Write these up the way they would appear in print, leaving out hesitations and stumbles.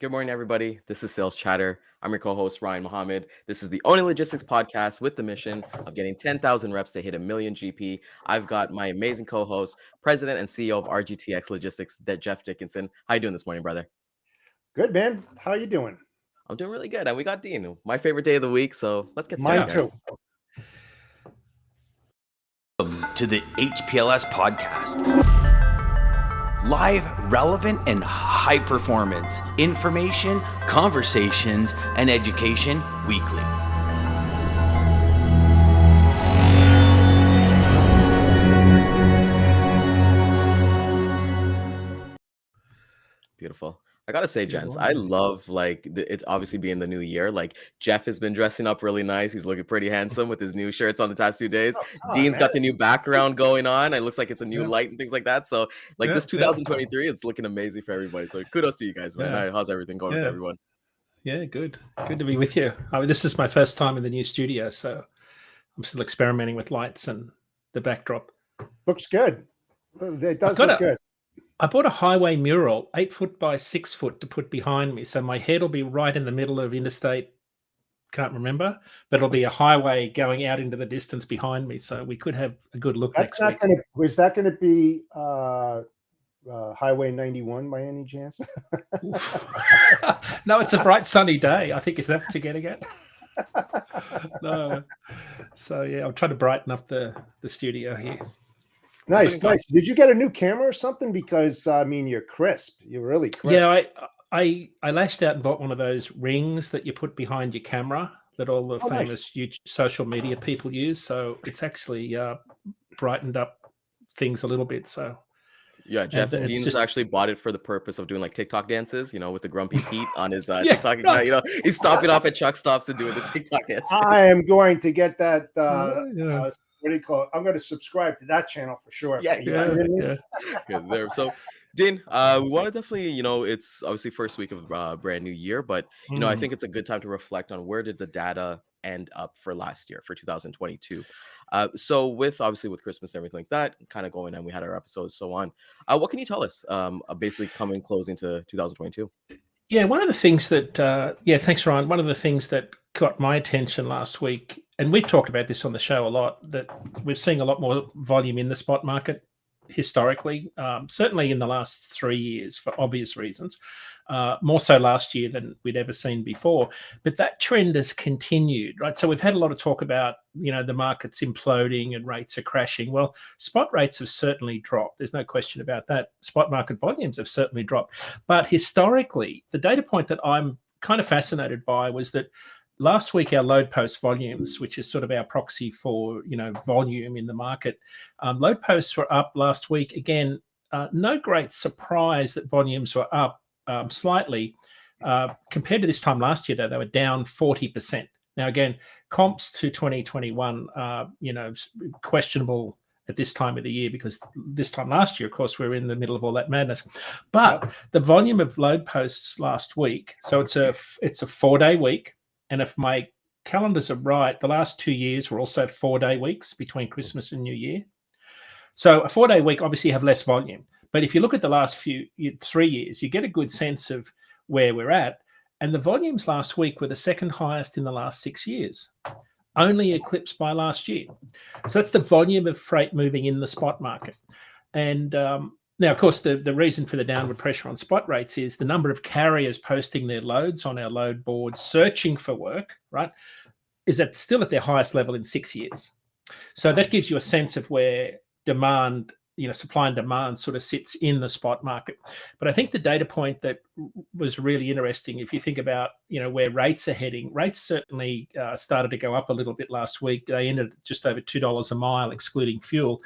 Good morning, everybody. This is Sales Chatter. I'm your co-host, Ryan Mohammed. This is the only logistics podcast with the mission of getting 10,000 reps to hit a million GP. I've got my amazing co-host, President and CEO of RGTX Logistics, Jeff Dickinson. How you doing this morning, brother? Good, man. How you doing? I'm doing really good. And we got Dean, my favorite day of the week. So let's get Mine started, guys. too. Welcome to the HPLS podcast. Live, relevant, and high performance information, conversations, and education weekly. Beautiful. I gotta say, gents, I love it's obviously being the new year. Like Jeff has been dressing up really nice. He's looking pretty handsome with his new shirts on the past 2 days. Dean's got the new background going on. It looks like it's a new light and things like that. So this 2023, it's looking amazing for everybody. So kudos to you guys, man. How's everything going with everyone? Yeah, good. Good to be with you. I mean, this is my first time in the new studio, so I'm still experimenting with lights and the backdrop. Looks good. It does look good. I bought a highway mural, 8 foot by 6 foot, to put behind me. So my head will be right in the middle of interstate, can't remember, but it'll be a highway going out into the distance behind me. So we could have a good look next week. Is that going to be Highway 91 by any chance? No, it's a bright sunny day. I think, is that what you're getting at? No. So yeah, I'll try to brighten up the studio here. Nice. Did you get a new camera or something? Because I mean, you're crisp. You're really crisp. Yeah, I lashed out and bought one of those rings that you put behind your camera that all the famous social media people use. So it's actually brightened up things a little bit. So yeah, Jeff Dean's actually bought it for the purpose of doing like TikTok dances, with the grumpy Pete on his TikTok account. He's stopping off at truck stops and doing the TikTok dances. I am going to get that. What do you call it? I'm going to subscribe to that channel for sure. Yeah. Good there. So, Dean, we want to definitely, it's obviously first week of brand new year, but I think it's a good time to reflect on where did the data end up for last year, for 2022. So with Christmas and everything like that kind of going on, we had our episodes, so on. What can you tell us? Basically closing to 2022. Yeah, one of the things that, thanks, Ryan. One of the things that got my attention last week, and we've talked about this on the show a lot, that we're seeing a lot more volume in the spot market historically, certainly in the last 3 years for obvious reasons, more so last year than we'd ever seen before. But that trend has continued, right? So we've had a lot of talk about, the market's imploding and rates are crashing. Well, spot rates have certainly dropped. There's no question about that. Spot market volumes have certainly dropped. But historically, the data point that I'm kind of fascinated by was that last week, our load post volumes, which is sort of our proxy for, volume in the market, load posts were up last week. Again, no great surprise that volumes were up slightly. Compared to this time last year, though, they were down 40%. Now, again, comps to 2021, questionable at this time of the year, because this time last year, of course, we were in the middle of all that madness. But the volume of load posts last week, so it's a 4-day week. And if my calendars are right, the last 2 years were also 4-day weeks between Christmas and New Year. So a 4-day week, obviously, you have less volume. But if you look at the last 3 years, you get a good sense of where we're at. And the volumes last week were the second highest in the last 6 years, only eclipsed by last year. So that's the volume of freight moving in the spot market. And now, of course, the reason for the downward pressure on spot rates is the number of carriers posting their loads on our load boards, searching for work, right, is still at their highest level in 6 years. So that gives you a sense of where demand, supply and demand sort of sits in the spot market. But I think the data point that was really interesting, if you think about, where rates are heading, rates certainly started to go up a little bit last week. They ended at just over $2 a mile, excluding fuel.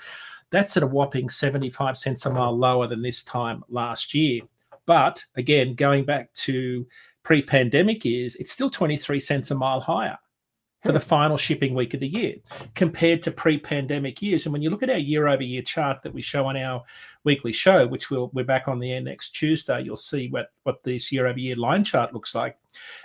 That's at a whopping 75 cents a mile lower than this time last year. But again, going back to pre-pandemic years, it's still 23 cents a mile higher for the final shipping week of the year compared to pre-pandemic years. And when you look at our year-over-year chart that we show on our weekly show, which we're back on the air next Tuesday, you'll see what this year-over-year line chart looks like.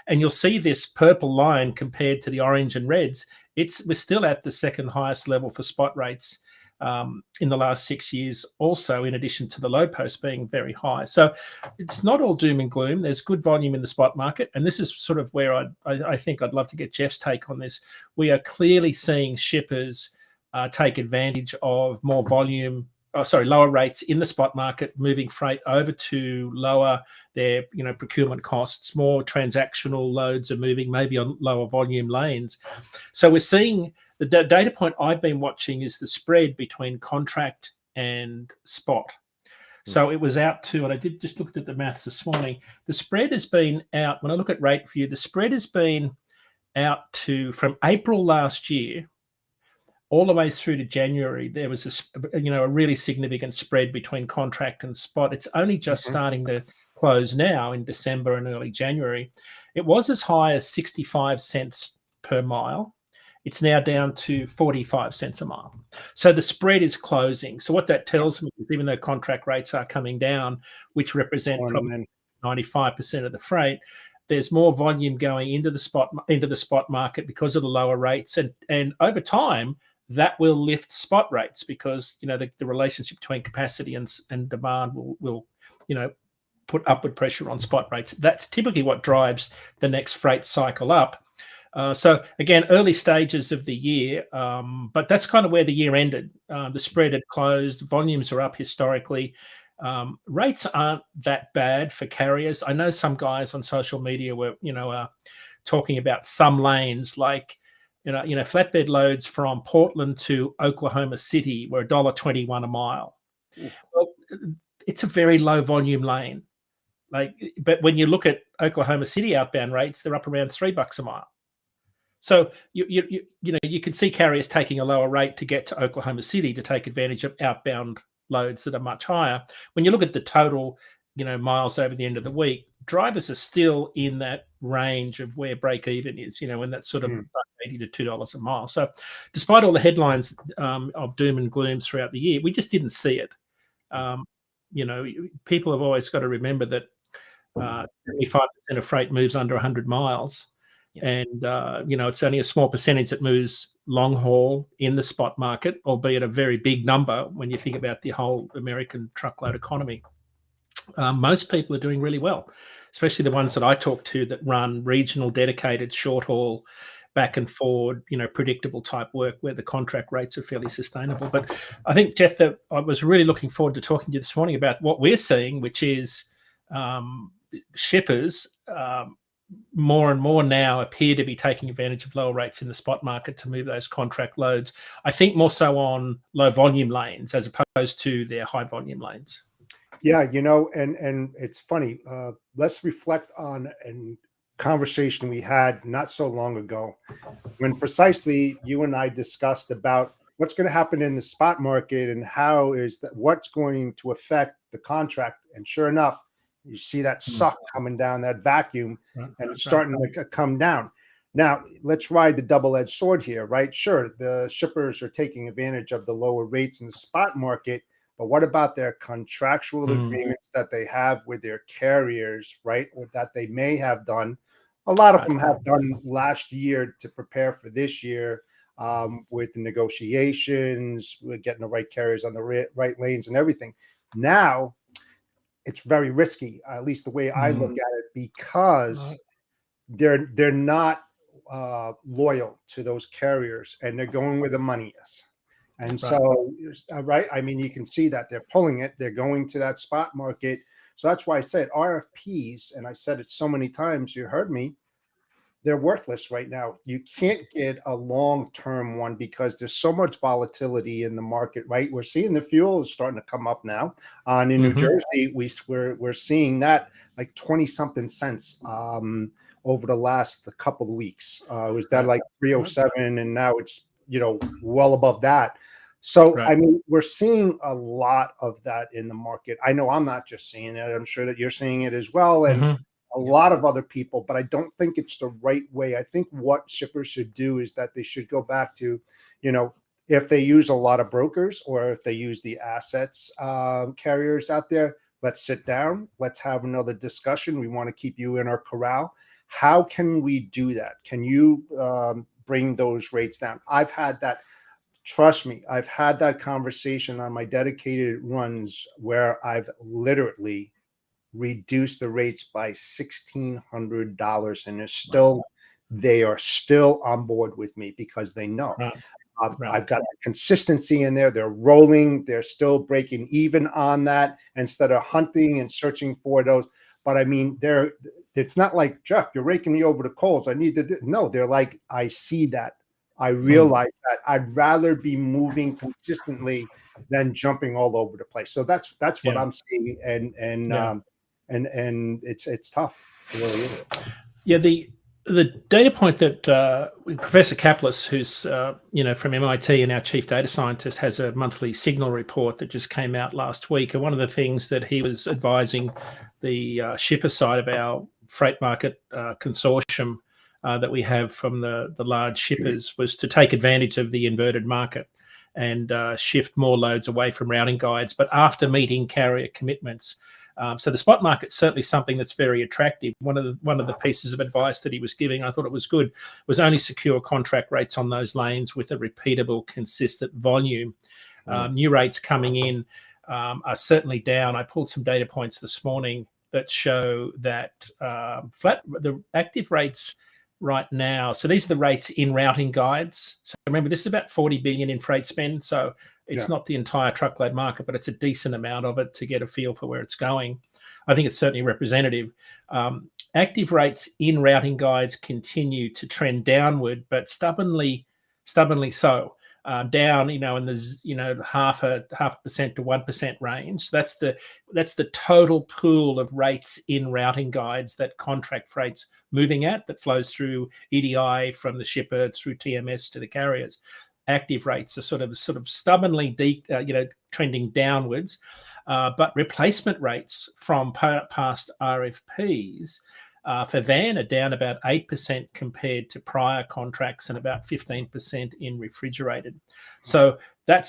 And you'll see this purple line compared to the orange and reds. We're still at the second highest level for spot rates in the last 6 years also, in addition to the load post being very high. So it's not all doom and gloom. There's good volume in the spot market. And this is sort of where I think I'd love to get Jeff's take on this. We are clearly seeing shippers take advantage of more volume, lower rates in the spot market, moving freight over to lower their procurement costs. More transactional loads are moving maybe on lower volume lanes. So we're seeing the data point I've been watching is the spread between contract and spot. So it was out to, and I did just look at the maths this morning, the spread has been out, when I look at rate view, the spread has been out to, from April last year, all the way through to January, there was a really significant spread between contract and spot. It's only just starting to close now in December and early January. It was as high as 65 cents per mile. It's now down to 45 cents a mile. So the spread is closing. So what that tells me is even though contract rates are coming down, which represent probably 95% of the freight, there's more volume going into the spot market because of the lower rates. And over time, that will lift spot rates because the relationship between capacity and demand will put upward pressure on spot rates. That's typically what drives the next freight cycle up. So again, early stages of the year, but that's kind of where the year ended. The spread had closed, volumes are up historically. Rates aren't that bad for carriers. I know some guys on social media were, talking about some lanes like, flatbed loads from Portland to Oklahoma City were $1.21 a mile. Well, it's a very low volume lane. But when you look at Oklahoma City outbound rates, they're up around $3 a mile. So you can see carriers taking a lower rate to get to Oklahoma City to take advantage of outbound loads that are much higher. When you look at the total, miles over the end of the week, drivers are still in that range of where break even is, in that sort of $80 to $2 a mile. So despite all the headlines of doom and gloom throughout the year, we just didn't see it. People have always got to remember that 75% of freight moves under 100 miles. Yeah. And, it's only a small percentage that moves long haul in the spot market, albeit a very big number when you think about the whole American truckload economy. Most people are doing really well, especially the ones that I talk to that run regional, dedicated, short haul, back and forward, predictable type work where the contract rates are fairly sustainable. But I think, Jeff, that I was really looking forward to talking to you this morning about what we're seeing, which is shippers more and more now appear to be taking advantage of lower rates in the spot market to move those contract loads. I think more so on low volume lanes as opposed to their high volume lanes. Yeah, and it's funny. Let's reflect on a conversation we had not so long ago when precisely you and I discussed about what's going to happen in the spot market and what's going to affect the contract. And sure enough, you see that suck coming down, that vacuum, and it's starting to come down. Now, let's ride the double-edged sword here, right? Sure, the shippers are taking advantage of the lower rates in the spot market, but what about their contractual agreements that they have with their carriers, right? Or that they may have done. A lot of them have done last year to prepare for this year with the negotiations, with getting the right carriers on the right lanes and everything. Now, it's very risky, at least the way I look at it, because they're not loyal to those carriers and they're going where the money is. And so, right, I mean, you can see that they're pulling it. They're going to that spot market. So that's why I said RFPs, and I said it so many times, you heard me, they're worthless right now. You can't get a long-term one because there's so much volatility in the market, right? We're seeing the fuel is starting to come up now. In New Jersey, we're seeing that like 20-something cents over the last couple of weeks. It was that like 307, and now it's well above that. So I mean, we're seeing a lot of that in the market. I know I'm not just seeing it. I'm sure that you're seeing it as well, and a lot of other people, but I don't think it's the right way. I think what shippers should do is that they should go back to, if they use a lot of brokers or if they use the assets carriers out there, let's sit down. Let's have another discussion. We want to keep you in our corral. How can we do that? Can you bring those rates down? I've had that trust me, I've had that conversation on my dedicated runs where I've literally reduced the rates by $1,600, and they are still on board with me because they know Right. I've got the consistency in there. They're rolling. They're still breaking even on that instead of hunting and searching for those. But I mean, it's not like, Jeff, you're raking me over the coals. I need to do. No, they're like, I see that. I realize that. I'd rather be moving consistently than jumping all over the place. So that's what I'm seeing, and it's tough. It really is. Yeah, the data point that Professor Kaplis, who's from MIT and our chief data scientist, has a monthly signal report that just came out last week. And one of the things that he was advising the shipper side of our freight market consortium that we have from the large shippers was to take advantage of the inverted market and shift more loads away from routing guides, but after meeting carrier commitments. So the spot market's certainly something that's very attractive. One of the pieces of advice that he was giving, I thought it was good, was only secure contract rates on those lanes with a repeatable, consistent volume. New rates coming in are certainly down. I pulled some data points this morning that show that the active rates right now. So these are the rates in routing guides. So remember, this is about 40 billion in freight spend. So it's not the entire truckload market, but it's a decent amount of it to get a feel for where it's going. I think it's certainly representative. Active rates in routing guides continue to trend downward, but stubbornly so. Down, in the half a percent to 1% range. That's the total pool of rates in routing guides that contract freight's moving at, that flows through EDI from the shipper through TMS to the carriers. Active rates are sort of stubbornly trending downwards, but replacement rates from past RFPs for van are down about 8% compared to prior contracts and about 15% in refrigerated. So that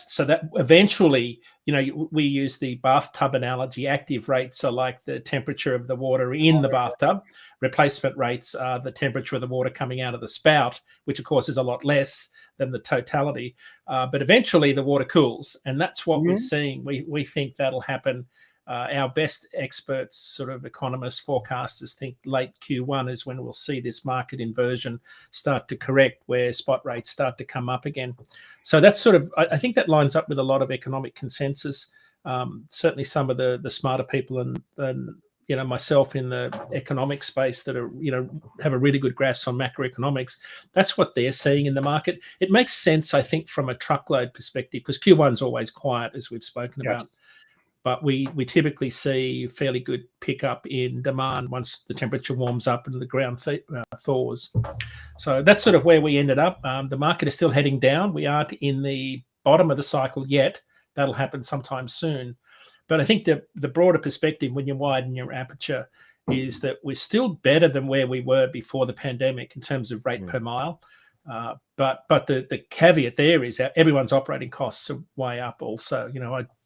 eventually, we use the bathtub analogy. Active rates are like the temperature of the water in the bathtub. Replacement rates are the temperature of the water coming out of the spout, which of course is a lot less than the totality. But eventually the water cools, and that's what we're seeing. We think that'll happen. Our best experts, sort of economists, forecasters, think late Q1 is when we'll see this market inversion start to correct, where spot rates start to come up again. So that's I think that lines up with a lot of economic consensus. Certainly some of the smarter people and myself in the economic space that are, have a really good grasp on macroeconomics. That's what they're seeing in the market. It makes sense, I think, from a truckload perspective, because Q1's always quiet, as we've spoken about. But we typically see fairly good pickup in demand once the temperature warms up and the ground thaws. So that's sort of where we ended up. The market is still heading down. We aren't in the bottom of the cycle yet. That'll happen sometime soon. But I think the broader perspective when you widen your aperture is that we're still better than where we were before the pandemic in terms of rate per mile. But the caveat there is that everyone's operating costs are way up also.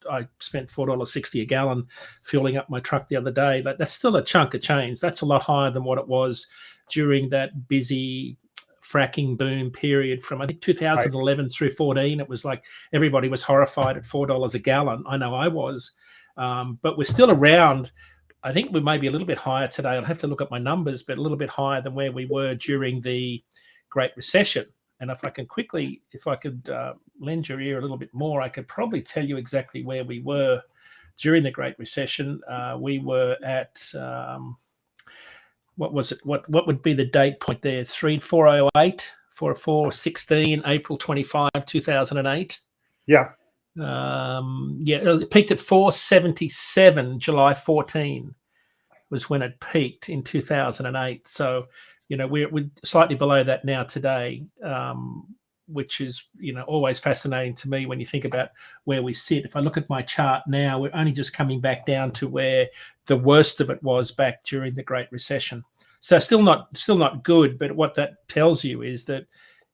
I spent $4.60 a gallon fueling up my truck the other day. That's still a chunk of change. That's a lot higher than what it was during that busy fracking boom period from, I think, 2011 through 14. It was like everybody was horrified at $4 a gallon. I know I was. But we're still around. I think we may be a little bit higher today. I'll have to look at my numbers, but a little bit higher than where we were during the Great Recession. And if I could lend your ear a little bit more, I could probably tell you exactly where we were during the Great Recession. We were at what was it? What would be the date point there? 408, 416, April 25, 2008. Yeah. It peaked at 477, July 14 was when it peaked in 2008. So, we're slightly below that now today, which is, always fascinating to me when you think about where we sit. If I look at my chart now, we're only just coming back down to where the worst of it was back during the Great Recession. So still not good, but what that tells you is that,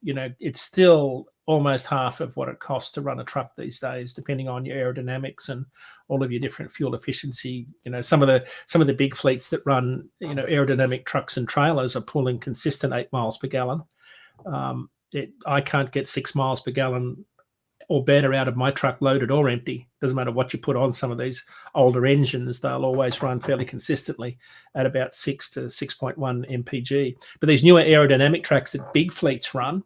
it's still almost half of what it costs to run a truck these days, depending on your aerodynamics and all of your different fuel efficiency. Some of the big fleets that run, aerodynamic trucks and trailers are pulling consistent 8 miles per gallon. I can't get 6 miles per gallon or better out of my truck, loaded or empty. Doesn't matter what you put on some of these older engines, they'll always run fairly consistently at about 6 to 6.1 mpg. But these newer aerodynamic tracks that big fleets run,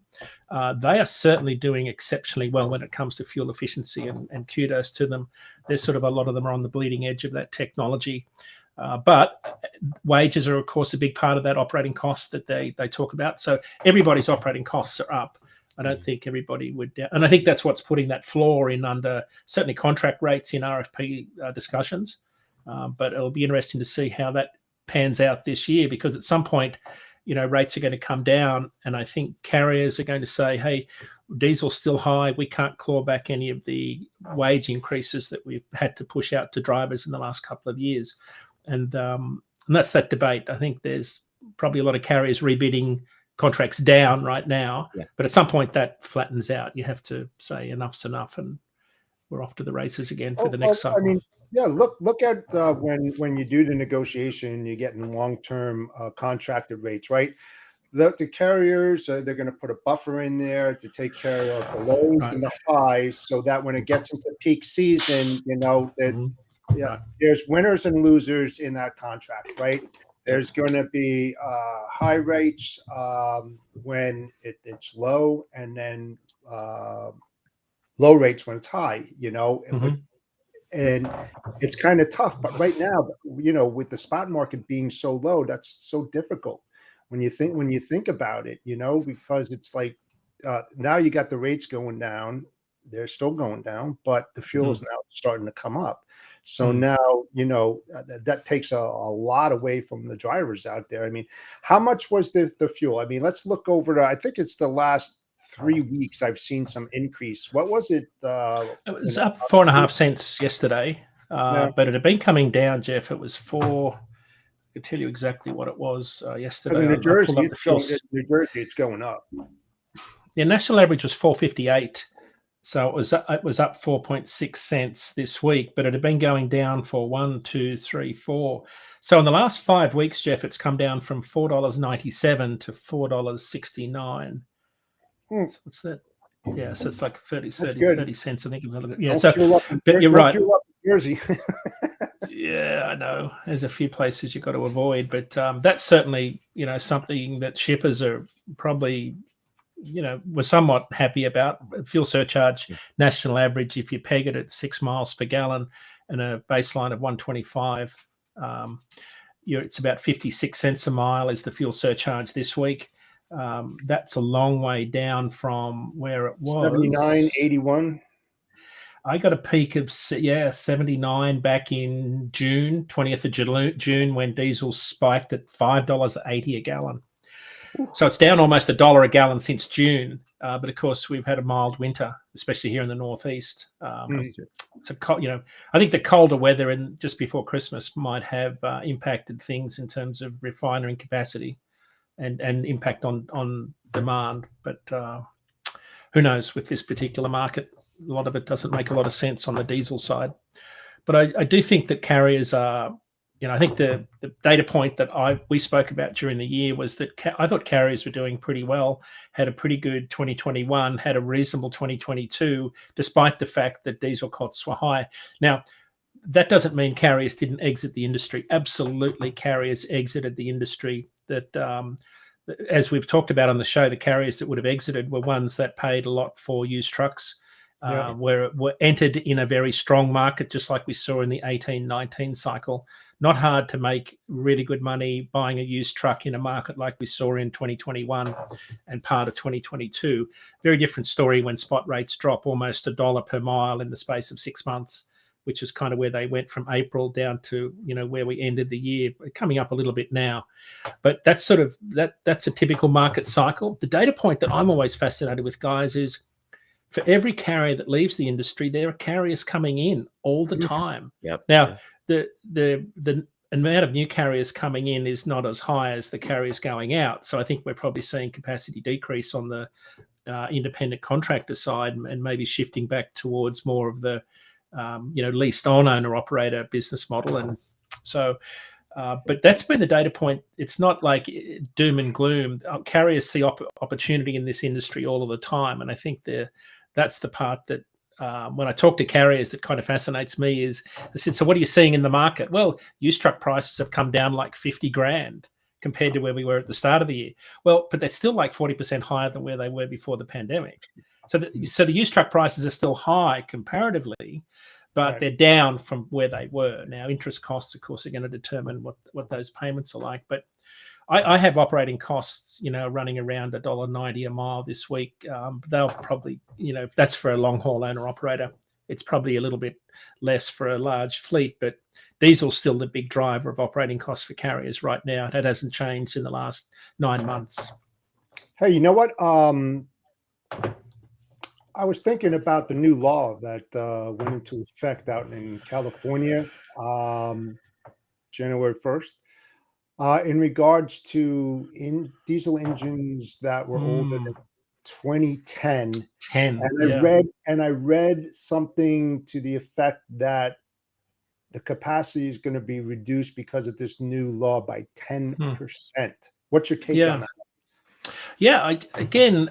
they are certainly doing exceptionally well when it comes to fuel efficiency, and kudos to them. There's sort of a lot of them are on the bleeding edge of that technology. But wages are, of course, a big part of that operating cost that they talk about. So everybody's operating costs are up. I don't think everybody would, and I think that's what's putting that floor in under certainly contract rates in RFP discussions. But it'll be interesting to see how that pans out this year, because at some point, rates are going to come down, and I think carriers are going to say, "Hey, diesel's still high. We can't claw back any of the wage increases that we've had to push out to drivers in the last couple of years." And that's that debate. I think there's probably a lot of carriers rebidding contracts down right now, but at some point that flattens out. You have to say enough's enough, and we're off to the races again for the next cycle. I mean, look at when you do the negotiation, you're getting long-term contracted rates, right? The carriers, they're going to put a buffer in there to take care of the lows and the highs, so that when it gets into peak season, there's winners and losers in that contract, right? There's going to be high rates when it's low, and then low rates when it's high, and it's kind of tough. But right now, with the spot market being so low, that's so difficult when you think about it, because it's like now you got the rates going down. They're still going down, but the fuel is now starting to come up. So now, that takes a lot away from the drivers out there. I mean, how much was the fuel? I mean, let's look over I think it's the last 3 weeks I've seen some increase. What was it? It was up 4.5 cents yesterday, but it had been coming down, Jeff. It was I can tell you exactly what it was yesterday. I mean, New Jersey, it's going up. Yeah, national average was 4.58. So it was up 4.6 cents this week, but it had been going down for 1, 2, 3, 4. So in the last 5 weeks, Jeff, it's come down from $4.97 to $4.69. So what's that? Yeah, so it's like 30 cents, I think. Yeah, but you're right. Jersey. Yeah, I know. There's a few places you've got to avoid, but that's certainly, something that shippers are probably we're somewhat happy about. Fuel surcharge national average, if you peg it at 6 miles per gallon and a baseline of 125, it's about 56 cents a mile is the fuel surcharge this week. That's a long way down from where it was. 79.81. I got a peak of 79 back in June, 20th of June, when diesel spiked at $5.80 a gallon. So it's down almost $1 a gallon since June, but of course we've had a mild winter, especially here in the northeast. So I think the colder weather and just before Christmas might have impacted things in terms of refinery capacity and impact on demand. But who knows with this particular market? A lot of it doesn't make a lot of sense on the diesel side. But I do think that carriers are. I think the data point that we spoke about during the year was that I thought carriers were doing pretty well, had a pretty good 2021, had a reasonable 2022, despite the fact that diesel costs were high. Now, that doesn't mean carriers didn't exit the industry. Absolutely, carriers exited the industry. That, as we've talked about on the show, the carriers that would have exited were ones that paid a lot for used trucks. Where were entered in a very strong market, just like we saw in the 18-19 cycle. Not hard to make really good money buying a used truck in a market like we saw in 2021 and part of 2022. Very different story when spot rates drop almost $1 per mile in the space of 6 months, which is kind of where they went from April down to where we ended the year, coming up a little bit now. But that's sort of that's a typical market cycle. The data point that I'm always fascinated with, guys, is for every carrier that leaves the industry, there are carriers coming in all the time. Now, the amount of new carriers coming in is not as high as the carriers going out. So I think we're probably seeing capacity decrease on the independent contractor side and maybe shifting back towards more of the leased on owner operator business model. And so but that's been the data point. It's not like doom and gloom. Carriers see opportunity in this industry all of the time. And I think that's the part that when I talk to carriers that kind of fascinates me is I said, so what are you seeing in the market? Well, used truck prices have come down like 50 grand compared to where we were at the start of the year. Well, but they're still like 40% higher than where they were before the pandemic. So the used truck prices are still high comparatively, but Right. they're down from where they were. Now, interest costs, of course, are going to determine what those payments are like. But I have operating costs, running around $1.90 a mile this week. They'll probably, if that's for a long haul owner operator, it's probably a little bit less for a large fleet. But diesel's still the big driver of operating costs for carriers right now. That hasn't changed in the last 9 months. Hey, you know what? I was thinking about the new law that went into effect out in California, January 1st. In regards to diesel engines that were older than 2010, 10, and I read something to the effect that the capacity is going to be reduced because of this new law by 10%. What's your take on that? Yeah, again,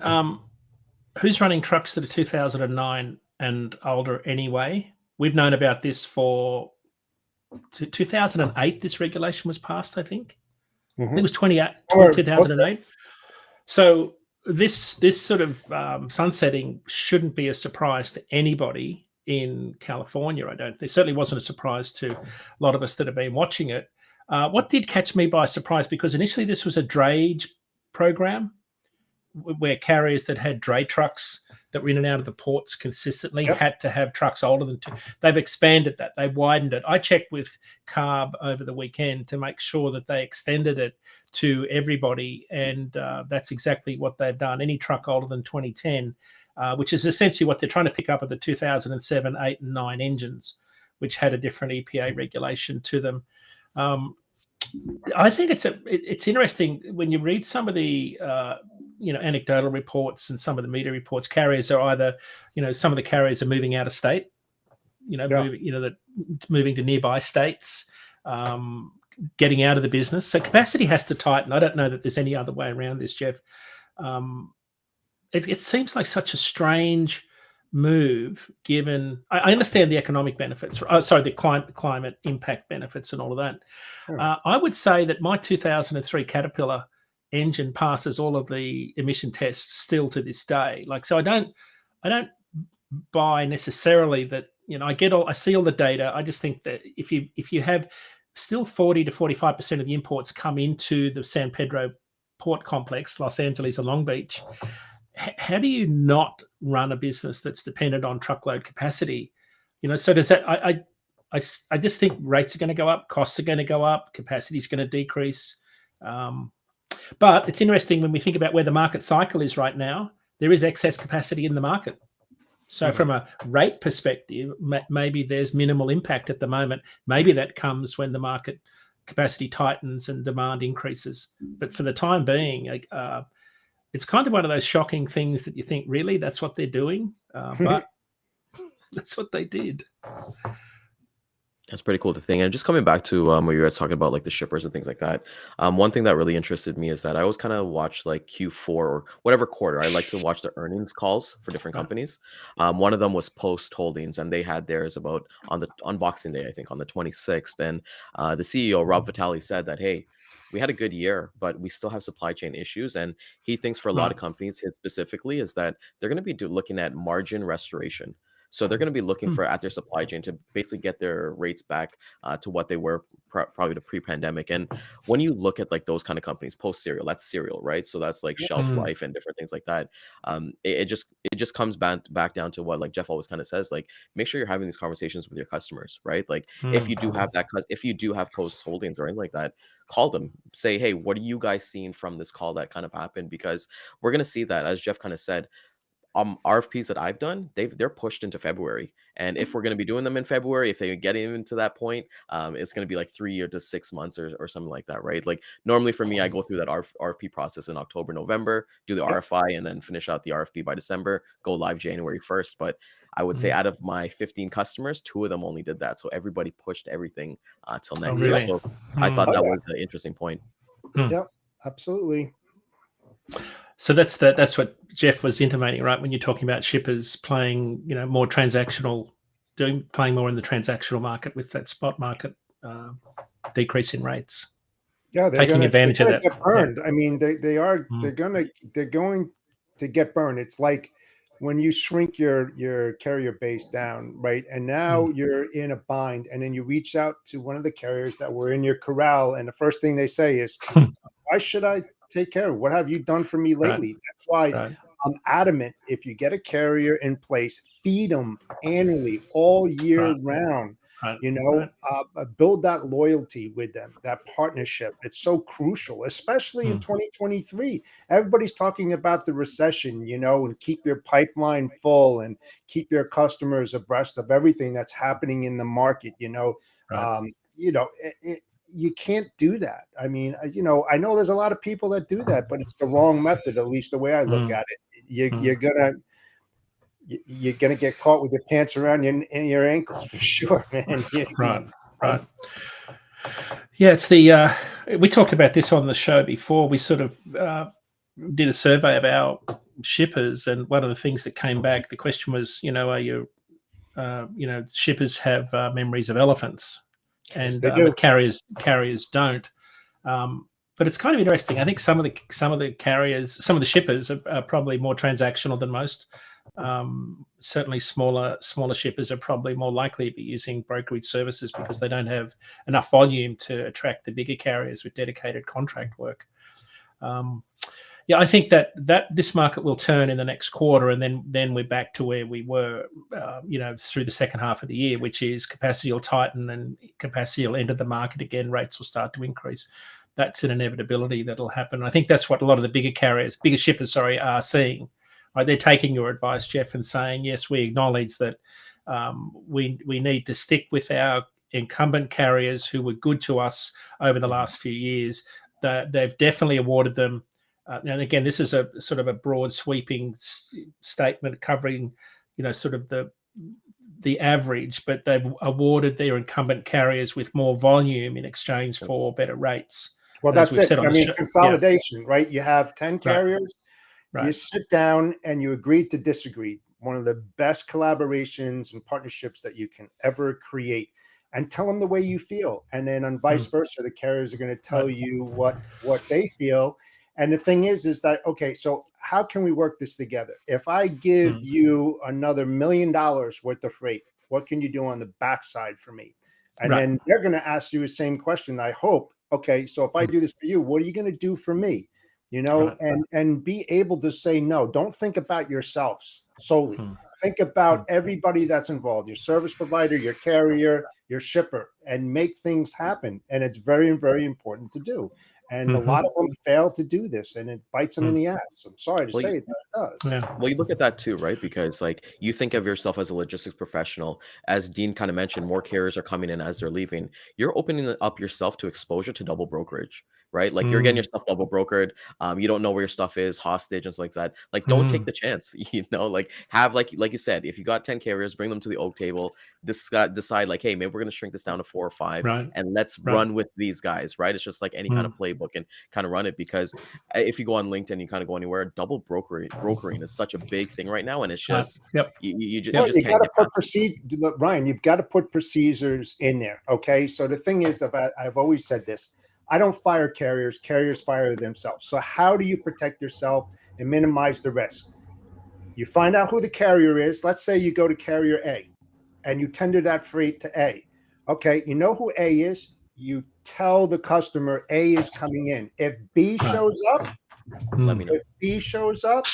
who's running trucks that are 2009 and older anyway? We've known about this for 2008. This regulation was passed, I think. I think it was 2008. So this sort of sunsetting shouldn't be a surprise to anybody in California, I don't think. It certainly wasn't a surprise to a lot of us that have been watching it. What did catch me by surprise, because initially this was a drayage program where carriers that had dray trucks that were in and out of the ports consistently had to have trucks older than 2. They've expanded that. They widened it. I checked with CARB over the weekend to make sure that they extended it to everybody, and that's exactly what they've done. Any truck older than 2010, which is essentially what they're trying to pick up at the 2007, 8, and 9 engines, which had a different EPA regulation to them. I think it's interesting when you read some of the anecdotal reports and some of the media reports. Carriers are either, some of the carriers are moving out of state, moving to nearby states, getting out of the business. So capacity has to tighten. I don't know that there's any other way around this, Jeff. It seems like such a strange move, given I understand the economic benefits, the climate impact benefits and all of that. I would say that my 2003 Caterpillar engine passes all of the emission tests still to this day. So I don't buy necessarily that, I see all the data. I just think that if you have still 40 to 45% of the imports come into the San Pedro port complex, Los Angeles and Long Beach, how do you not run a business that's dependent on truckload capacity? So does that, I just think rates are going to go up, costs are going to go up, capacity is going to decrease. But it's interesting when we think about where the market cycle is right now, there is excess capacity in the market. So from a rate perspective, maybe there's minimal impact at the moment. Maybe that comes when the market capacity tightens and demand increases. But for the time being, it's kind of one of those shocking things that you think, really, that's what they're doing? But that's what they did. That's pretty cool to think. And just coming back to what you guys talking about, like the shippers and things like that. One thing that really interested me is that I always kind of watch like Q4 or whatever quarter. I like to watch the earnings calls for different companies. One of them was Post Holdings, and they had theirs about on the unboxing day, I think on the 26th. And the CEO, Rob Vitale, said that, hey, we had a good year, but we still have supply chain issues. And he thinks for a lot of companies, his specifically, is that they're going to be looking at margin restoration. So they're going to be looking for at their supply chain to basically get their rates back to what they were probably the pre-pandemic. And when you look at like those kind of companies, Post Cereal, that's cereal, right? So that's like shelf life and different things like that. It just comes back down to what like Jeff always kind of says, like make sure you're having these conversations with your customers, right? Like if you do have Post Holdings or anything like that, call them, say, hey, what are you guys seeing from this call that kind of happened? Because we're going to see that, as Jeff kind of said, RFPs that I've done, they're pushed into February. And if we're going to be doing them in February, if they get even to that point, it's going to be like 3 to 6 months or something like that, right? Like normally for me, I go through that RFP process in October, November, do the RFI, and then finish out the RFP by December, go live January 1st. But I would say out of my 15 customers, 2 of them only did that. So everybody pushed everything till next year. So I thought that was an interesting point. Yep, absolutely. So that's what Jeff was intimating, right? When you're talking about shippers playing, more transactional, playing more in the transactional market with that spot market decrease in rates, Yeah, taking advantage of that. get Yeah. burned. I mean, they're going to get burned. It's like when you shrink your carrier base down, right? And now you're in a bind, and then you reach out to one of the carriers that were in your corral, and the first thing they say is, "Why should I take care of? What have you done for me Right. lately?" That's why Right. I'm adamant. If you get a carrier in place, feed them annually, all year Right. round. Right. Build that loyalty with them, that partnership. It's so crucial, especially in Mm. 2023. Everybody's talking about the recession, and keep your pipeline full and keep your customers abreast of everything that's happening in the market. Right. You can't do that. I mean, I know there's a lot of people that do that, but it's the wrong method, at least the way I look at it. You're gonna get caught with your pants around your ankles for sure, man. Right. Right. Yeah, it's the we talked about this on the show before. We sort of did a survey of our shippers, and one of the things that came back, the question was, are you, shippers have memories of elephants, Yes, and they do. but carriers don't. But it's kind of interesting. I think some of the carriers, some of the shippers are probably more transactional than most. Certainly, smaller shippers are probably more likely to be using brokerage services because they don't have enough volume to attract the bigger carriers with dedicated contract work. I think that this market will turn in the next quarter, and then we're back to where we were, through the second half of the year, which is capacity will tighten and capacity will enter the market again. Rates will start to increase. That's an inevitability that'll happen. I think that's what a lot of the bigger shippers, are seeing. Right? They're taking your advice, Jeff, and saying, yes, we acknowledge that we need to stick with our incumbent carriers who were good to us over the last few years. They've definitely awarded them. And again, this is a sort of a broad sweeping statement covering, sort of the average, but they've awarded their incumbent carriers with more volume in exchange for better rates. Well, And as that's we've it. said on I the mean, show, consolidation, right? You have 10 Right. carriers. You right, sit down and you agree to disagree. One of the best collaborations and partnerships that you can ever create. And tell them the way you feel. And then on vice versa, the carriers are going to tell Right. you what they feel. And the thing is that, okay, so how can we work this together? If I give you another $1 million worth of freight, what can you do on the backside for me? And Right. then they're going to ask you the same question, I hope. Okay, so if I do this for you, what are you going to do for me? Right. And be able to say no. Don't think about yourselves solely. Think about everybody that's involved, your service provider, your carrier, your shipper, and make things happen. And it's very, very important to do. And a lot of them fail to do this, and it bites them in the ass. I'm sorry to say it, but it does. Yeah. Well, you look at that too, right? Because like you think of yourself as a logistics professional, as Dean kind of mentioned, more carriers are coming in as they're leaving. You're opening up yourself to exposure to double brokerage, right? Like you're getting your stuff double brokered. You don't know where your stuff is, hostage and stuff like that. Like, don't take the chance. Like have like you said, if you got 10 carriers, bring them to the oak table. Decide like, hey, maybe we're gonna shrink this down to 4 or 5, Right. and let's run with these guys, right? It's just like any kind of playbook and kind of run it because if you go on LinkedIn, you kind of go anywhere. Double brokering is such a big thing right now, and it's just Yep. you Well, just you can't got to get put past Ryan. You've got to put procedures in there. Okay, so the thing is, I've always said this: I don't fire carriers; carriers fire themselves. So how do you protect yourself and minimize the risk? You find out who the carrier is. Let's say you go to carrier A, and you tender that freight to A. Okay, you know who A is. You tell the customer A is coming in. If B shows up, Let me know. if B shows up,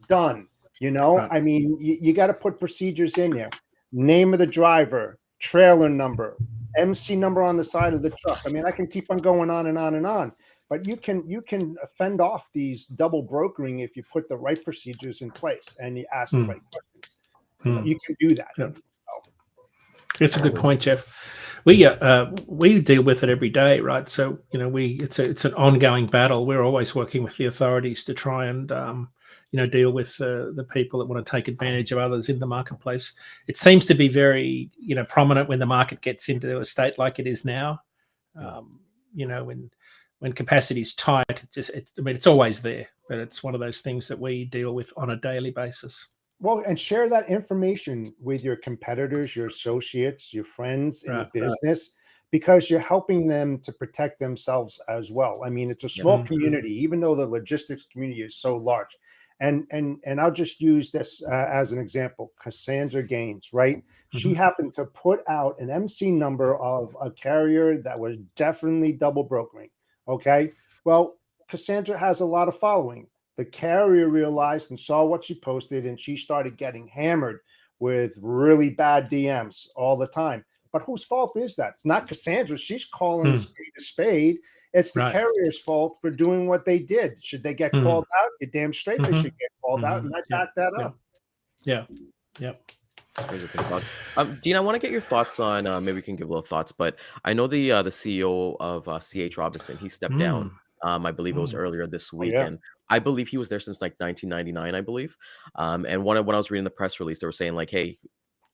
done. I mean, you got to put procedures in there. Name of the driver, trailer number, MC number on the side of the truck. I mean, I can keep on going on and on and on. But you can fend off these double brokering if you put the right procedures in place and you ask the right questions. You can do that. Yep. It's a good point, Jeff. We deal with it every day, right? So it's an ongoing battle. We're always working with the authorities to try and deal with the people that want to take advantage of others in the marketplace. It seems to be very prominent when the market gets into a state like it is now. When capacity is tight, it's always there. but it's one of those things that we deal with on a daily basis. Well, and share that information with your competitors, your associates, your friends in the Right. business, because you're helping them to protect themselves as well. I mean, it's a Yeah. small community, even though the logistics community is so large. And I'll just use this as an example. Cassandra Gaines, right? She happened to put out an MC number of a carrier that was definitely double brokering. Okay. Well, Cassandra has a lot of following. The carrier realized and saw what she posted, and she started getting hammered with really bad DMs all the time. But whose fault is that? It's not Cassandra. She's calling a spade. It's the Right. carrier's fault for doing what they did. Should they get called out? You're damn straight they should get called out, and I back that up. Yeah. Crazy to think about. Dean, I want to get your thoughts on. Maybe we can give little thoughts, but I know the CEO of CH Robinson. He stepped down. I believe it was earlier this week, yeah. and I believe he was there since like 1999. I believe. And when I was reading the press release, they were saying like, "Hey,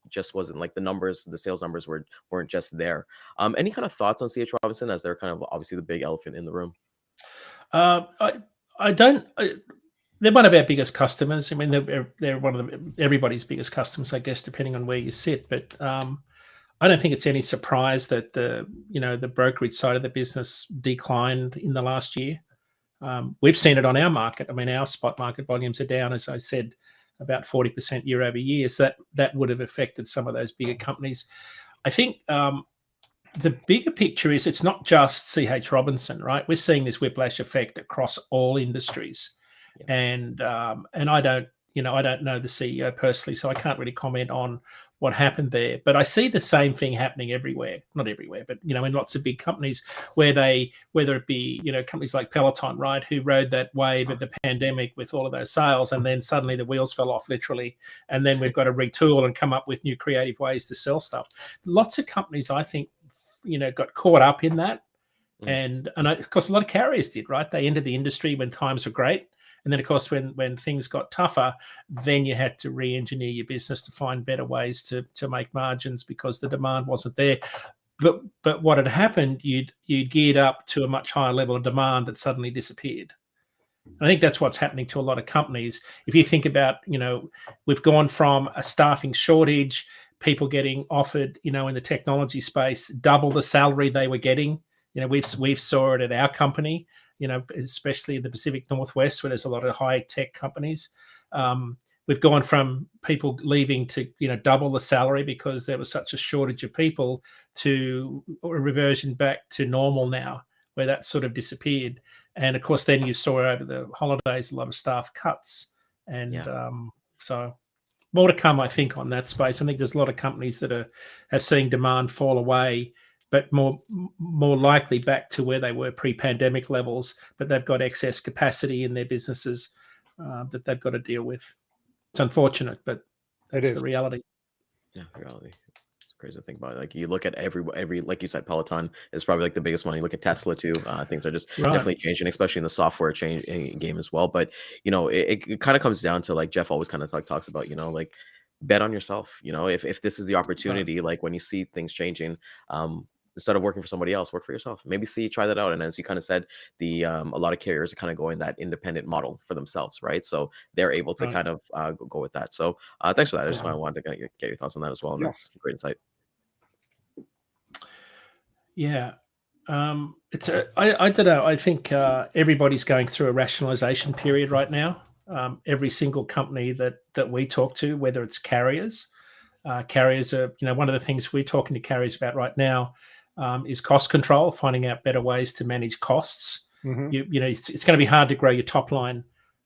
just wasn't like the numbers, the sales numbers weren't just there." Any kind of thoughts on CH Robinson, as they're kind of obviously the big elephant in the room? I don't. They're one of our biggest customers. I mean, they're one of everybody's biggest customers, I guess, depending on where you sit. But I don't think it's any surprise that the brokerage side of the business declined in the last year. We've seen it on our market. I mean, our spot market volumes are down, as I said, about 40% year over year. So that would have affected some of those bigger companies. I think the bigger picture is it's not just CH Robinson, right? We're seeing this whiplash effect across all industries. Yeah. And I don't know the CEO personally, so I can't really comment on what happened there. But I see the same thing happening everywhere, not everywhere, but in lots of big companies where whether it be companies like Peloton, right, who rode that wave of the pandemic with all of those sales, and then suddenly the wheels fell off literally, and then we've got to retool and come up with new creative ways to sell stuff. Lots of companies, I think, got caught up in that, and of course a lot of carriers did, right? They entered the industry when times were great. And then, of course, when things got tougher, then you had to re-engineer your business to find better ways to make margins because the demand wasn't there. But what had happened, you'd geared up to a much higher level of demand that suddenly disappeared. And I think that's what's happening to a lot of companies. If you think about, we've gone from a staffing shortage, people getting offered, in the technology space, double the salary they were getting. We've saw it at our company. Especially in the Pacific Northwest, where there's a lot of high tech companies. We've gone from people leaving to, double the salary because there was such a shortage of people to a reversion back to normal now, where that sort of disappeared. And of course, then you saw over the holidays, a lot of staff cuts. And so more to come, I think, on that space. I think there's a lot of companies that have seen demand fall away, but more likely back to where they were pre-pandemic levels, but they've got excess capacity in their businesses that they've got to deal with. It's unfortunate, but that's the reality. Yeah, reality. It's crazy to think about it. Like you look at every like you said, Peloton is probably like the biggest one. You look at Tesla too. Things are just definitely changing, especially in the software game as well. But it kind of comes down to, like Jeff always kind of talks about, like bet on yourself. If this is the opportunity, like when you see things changing, instead of working for somebody else, work for yourself. Maybe try that out. And as you kind of said, a lot of carriers are kind of going that independent model for themselves, right? So they're able to kind of go with that. So thanks for that. I just wanted to get your thoughts on that as well. And that's great insight. Yeah. I don't know. I think everybody's going through a rationalization period right now. Every single company that we talk to, whether it's carriers are, one of the things we're talking to carriers about right now is cost control, finding out better ways to manage costs. It's going to be hard to grow your top line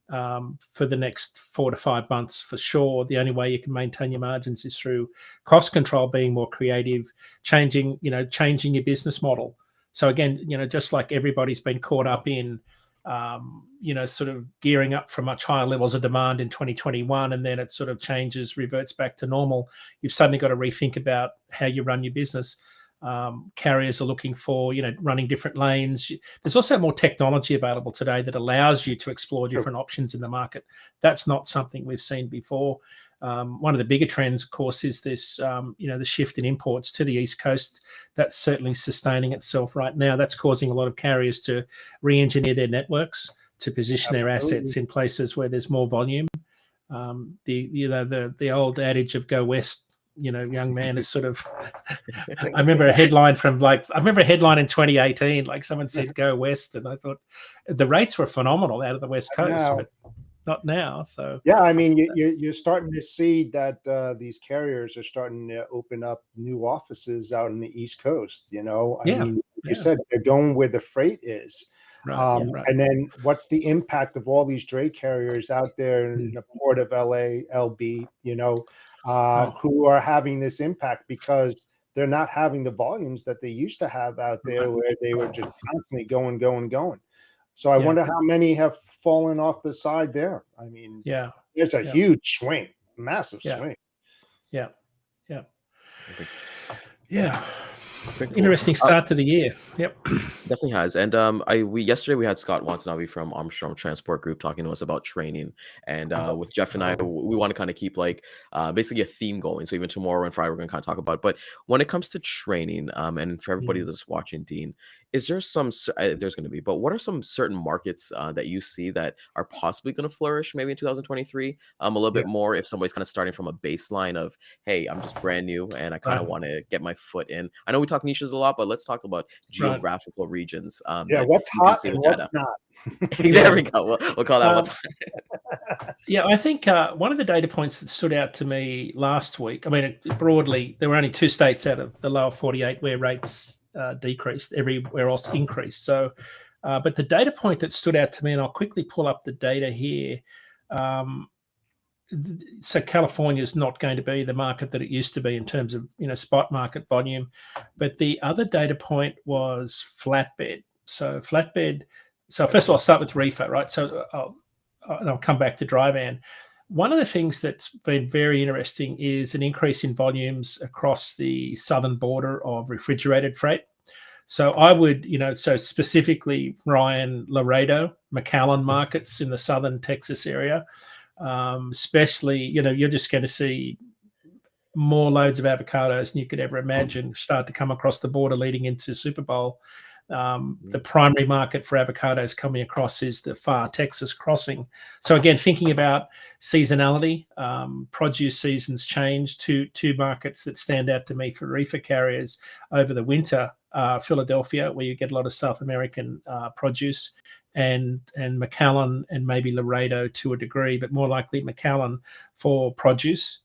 for the next 4 to 5 months for sure. The only way you can maintain your margins is through cost control, being more creative, changing your business model. So again, just like everybody's been caught up in, sort of gearing up for much higher levels of demand in 2021, and then it sort of reverts back to normal. You've suddenly got to rethink about how you run your business. Carriers are looking for, running different lanes. There's also more technology available today that allows you to explore different options in the market. That's not something we've seen before. One of the bigger trends, of course, is this, the shift in imports to the East Coast. That's certainly sustaining itself right now. That's causing a lot of carriers to re-engineer their networks to position their assets in places where there's more volume. The old adage of "go west," young man is sort of. I remember a headline in 2018, like someone said, "Go west," and I thought the rates were phenomenal out of the west coast, but not now. So yeah, I mean, you're starting to see that these carriers are starting to open up new offices out in the East Coast. I mean, like you said, they're going where the freight is. Right. And then what's the impact of all these dray carriers out there in the port of LA, LB, who are having this impact because they're not having the volumes that they used to have out there where they were just constantly going. So I wonder how many have fallen off the side there. I mean, there's a huge swing, massive swing. Yeah. Cool. Interesting start to the year. Yep, definitely has. And yesterday we had Scott Watanabe from Armstrong Transport Group talking to us about training, and with Jeff and I, we want to kind of keep basically a theme going. So even tomorrow and Friday we're going to kind of talk about it. But when it comes to training, and for everybody that's watching, Dean, is there there's going to be, but what are some certain markets that you see that are possibly going to flourish maybe in 2023 a little bit more if somebody's kind of starting from a baseline of, hey, I'm just brand new and I kind of want to get my foot in. I know we talk niches a lot, but let's talk about geographical regions. What's hot and what's not. There we go. We'll call that what's hot. I think one of the data points that stood out to me last week, I mean, broadly, there were only 2 states out of the lower 48 where rates decreased, everywhere else increased. So, but the data point that stood out to me, and I'll quickly pull up the data here. So California is not going to be the market that it used to be in terms of spot market volume, but the other data point was flatbed. So flatbed. So first of all, I'll start with reefer, right? So I'll come back to dry van. One of the things that's been very interesting is an increase in volumes across the southern border of refrigerated freight. So I would, so specifically Ryan, Laredo, McAllen markets in the southern Texas area, especially, you're just going to see more loads of avocados than you could ever imagine start to come across the border leading into Super Bowl. The primary market for avocados coming across is the far Texas crossing. So again, thinking about seasonality, produce seasons change. Two markets that stand out to me for reefer carriers over the winter, Philadelphia, where you get a lot of South American produce, and McAllen and maybe Laredo to a degree, but more likely McAllen for produce.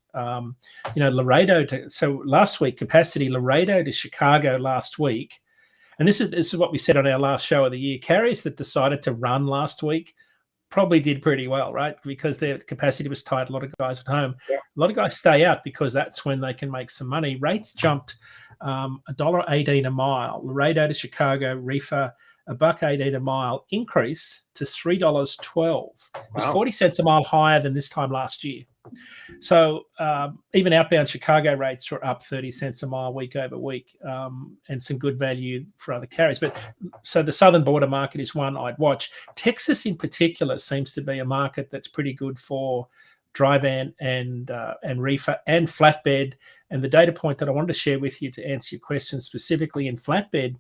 Laredo so last week, capacity Laredo to Chicago last week. And this is what we said on our last show of the year. Carriers that decided to run last week probably did pretty well, right? Because their capacity was tight. A lot of guys at home. Yeah. A lot of guys stay out because that's when they can make some money. Rates jumped $1.18 a mile. Laredo to Chicago, reefer, $1.18 a mile, increase to $3.12. It was 40 cents a mile higher than this time last year. So even outbound Chicago rates were up 30 cents a mile week over week, and some good value for other carriers. But so the southern border market is one I'd watch. Texas in particular seems to be a market that's pretty good for dry van and reefer and flatbed. And the data point that I wanted to share with you to answer your question specifically in flatbed,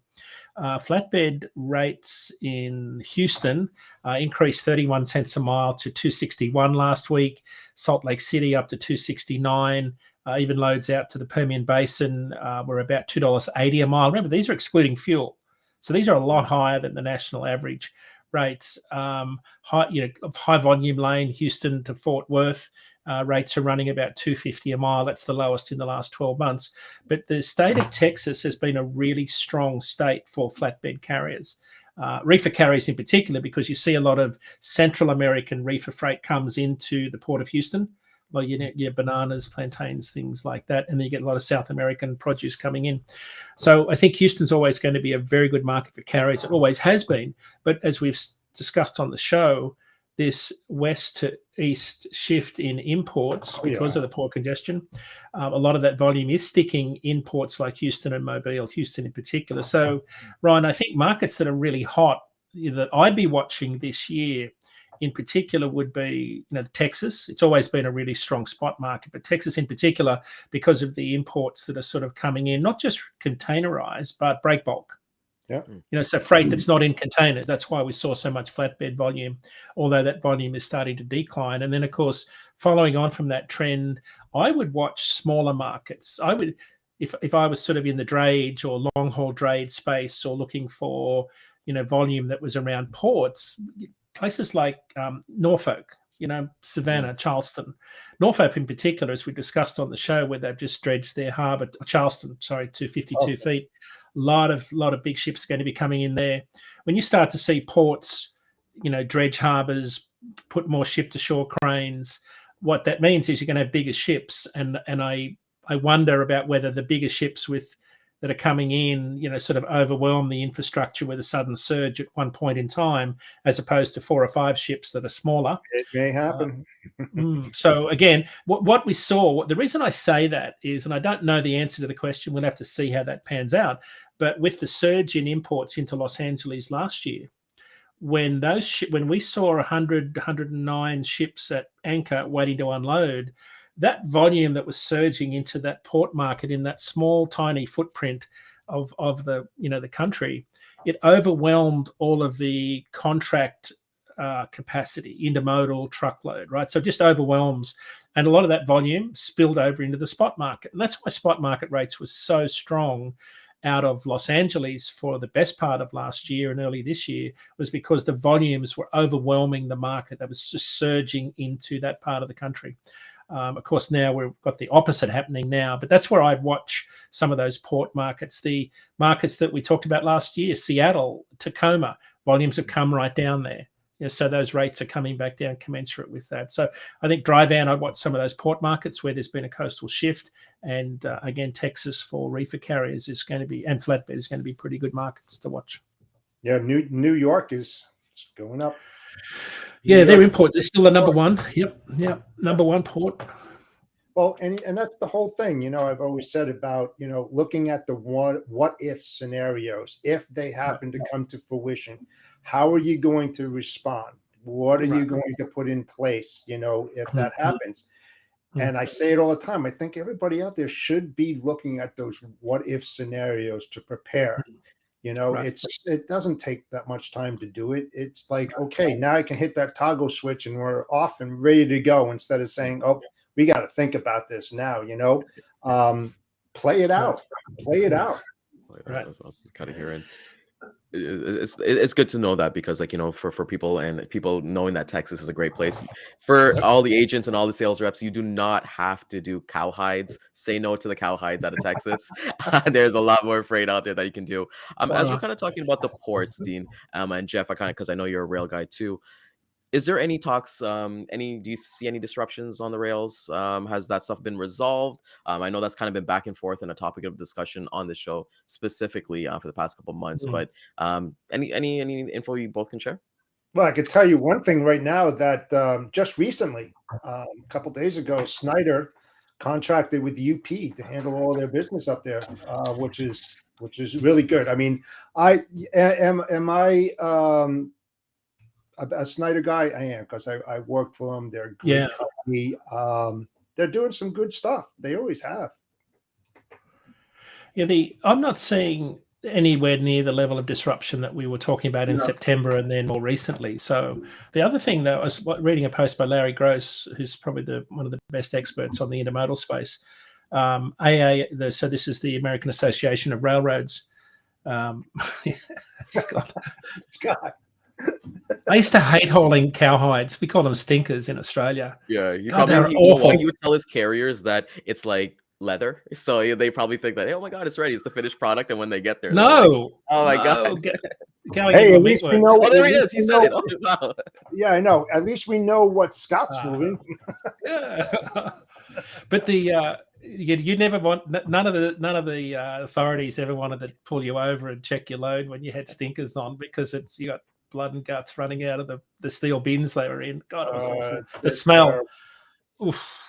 flatbed rates in Houston increased 31 cents a mile to $2.61 last week. Salt Lake City up to $2.69. Even loads out to the Permian Basin were about $2.80 a mile. Remember, these are excluding fuel. So these are a lot higher than the national average rates. High volume lane, Houston to Fort Worth, rates are running about $2.50 a mile. That's the lowest in the last 12 months. But the state of Texas has been a really strong state for flatbed carriers. Reefer carriers in particular, because you see a lot of Central American reefer freight comes into the port of Houston. Well, your bananas, plantains, things like that. And then you get a lot of South American produce coming in. So I think Houston's always going to be a very good market for carriers. It always has been. But as we've discussed on the show, this west to east shift in imports because of the port congestion, a lot of that volume is sticking in ports like Houston and Mobile, Houston in particular. So, Ryan, I think markets that are really hot that I'd be watching this year in particular would be, Texas. It's always been a really strong spot market, but Texas in particular, because of the imports that are sort of coming in, not just containerized, but break bulk. Yeah. So freight that's not in containers. That's why we saw so much flatbed volume, although that volume is starting to decline. And then, of course, following on from that trend, I would watch smaller markets. I would, if I was sort of in the drayage or long haul drayage space or looking for, volume that was around ports, places like Norfolk, Savannah, Charleston, Norfolk in particular, as we discussed on the show, where they've just dredged their harbour, Charleston, sorry, to 52 feet. A lot of big ships are going to be coming in there. When you start to see ports, dredge harbours, put more ship to shore cranes, what that means is you're going to have bigger ships, and I wonder about whether the bigger ships that are coming in, sort of overwhelm the infrastructure with a sudden surge at one point in time, as opposed to 4 or 5 ships that are smaller. It may happen. So again, what we saw, the reason I say that is, and I don't know the answer to the question, we'll have to see how that pans out, but with the surge in imports into Los Angeles last year, when we saw 109 ships at anchor waiting to unload, that volume that was surging into that port market in that small, tiny footprint of the the country, it overwhelmed all of the contract capacity, intermodal, truckload, right? So it just overwhelms, and a lot of that volume spilled over into the spot market, and that's why spot market rates were so strong out of Los Angeles for the best part of last year and early this year, was because the volumes were overwhelming the market that was just surging into that part of the country. Of course, now we've got the opposite happening now, but that's where I'd watch some of those port markets. The markets that we talked about last year, Seattle, Tacoma, volumes have come right down there. So those rates are coming back down commensurate with that. So I think dry van, I'd watch some of those port markets where there's been a coastal shift. And again, Texas for reefer carriers is going to be, and flatbed is going to be pretty good markets to watch. Yeah, New York is going up. Yeah, their import, they're still the number one. Yep, number one port. Well, and that's the whole thing. I've always said about, looking at the what if scenarios. If they happen to come to fruition, how are you going to respond? What are you going to put in place, if that happens? And I say it all the time. I think everybody out there should be looking at those what if scenarios to prepare. It doesn't take that much time to do it. It's like, okay, now I can hit that toggle switch and we're off and ready to go, instead of saying, oh, we got to think about this now, play it out. Right. That's kind of hearing. It's good to know that, because for people knowing that Texas is a great place for all the agents and all the sales reps, you do not have to do cowhides. Say no to the cowhides out of Texas. There's a lot more freight out there that you can do. As we're kind of talking about the ports, Dean, and Jeff, because I know you're a rail guy too. Is there any talks? Do you see any disruptions on the rails? Has that stuff been resolved? I know that's kind of been back and forth and a topic of discussion on the show specifically for the past couple of months. But any info you both can share? Well, I could tell you one thing right now, that just recently, a couple of days ago, Snyder contracted with UP to handle all their business up there, which is really good. I mean, am I a Snyder guy? I am, because I work for them. They're a great company. They're doing some good stuff. They always have. Yeah, I'm not seeing anywhere near the level of disruption that we were talking about in September and then more recently. So the other thing, though, I was reading a post by Larry Gross, who's probably one of the best experts on the intermodal space. So this is the American Association of Railroads. Scott. I used to hate hauling cowhides. We call them stinkers in Australia. Yeah, they're awful. He would tell his carriers that it's like leather, so they probably think that, hey, oh my god, it's ready, it's the finished product, and when they get there, like, oh my god. Hey, at least we know. Oh, there he is. He said it. Oh, wow. Yeah, I know. At least we know what Scott's moving. Yeah, but you never want, none of the authorities ever wanted to pull you over and check your load when you had stinkers on, because you got blood and guts running out of the steel bins they were in. God, it was awful. The smell. Oof.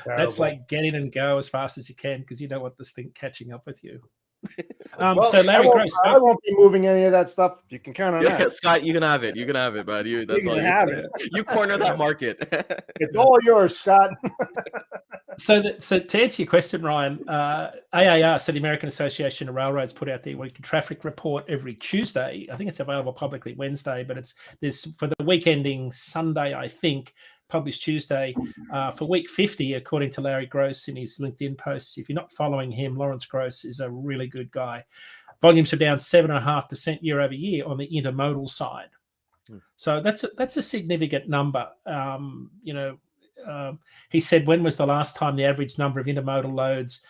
That's like get in and go as fast as you can, because you don't want the stink catching up with you. So Larry Gross, I won't be moving any of that stuff. You can count on that. Scott, you can have it. You can have it, bud. That's all you have it. You corner that market. It's all yours, Scott. So to answer your question, Ryan, AAR, so the American Association of Railroads, put out their weekly traffic report every Tuesday. I think it's available publicly Wednesday, but there's for the week ending Sunday, I think, published Tuesday for week 50, according to Larry Gross in his LinkedIn posts. If you're not following him, Lawrence Gross is a really good guy. Volumes are down 7.5% year over year on the intermodal side. So that's a significant number. He said, when was the last time the average number of intermodal loads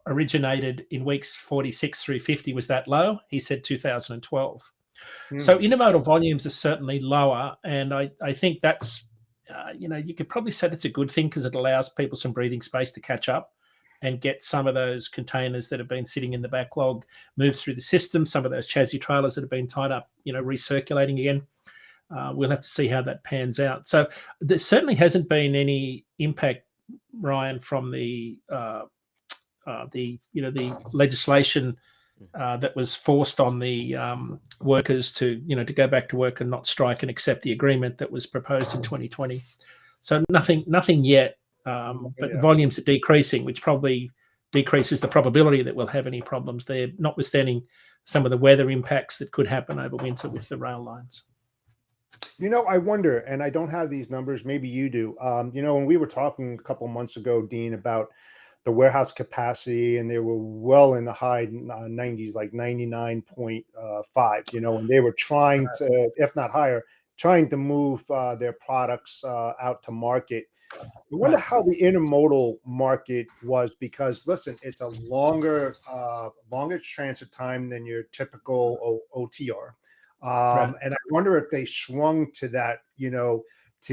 originated in weeks 46 through 50 was that low? He said 2012. So intermodal volumes are certainly lower, and I think that's, you could probably say that's a good thing because it allows people some breathing space to catch up and get some of those containers that have been sitting in the backlog moved through the system, some of those chassis trailers that have been tied up, recirculating again. We'll have to see how that pans out. So there certainly hasn't been any impact, Ryan, from the legislation that was forced on the workers to go back to work and not strike and accept the agreement that was proposed in 2020. So nothing yet, but volumes are decreasing, which probably decreases the probability that we'll have any problems there, notwithstanding some of the weather impacts that could happen over winter with the rail lines. I wonder, and I don't have these numbers, maybe you do. When we were talking a couple months ago, Dean, about the warehouse capacity, and they were well in the high 90s, like 99.5, and they were trying to, if not higher, trying to move their products out to market. I wonder how the intermodal market was, because listen, it's a longer transit time than your typical OTR. And I wonder if they swung to that, to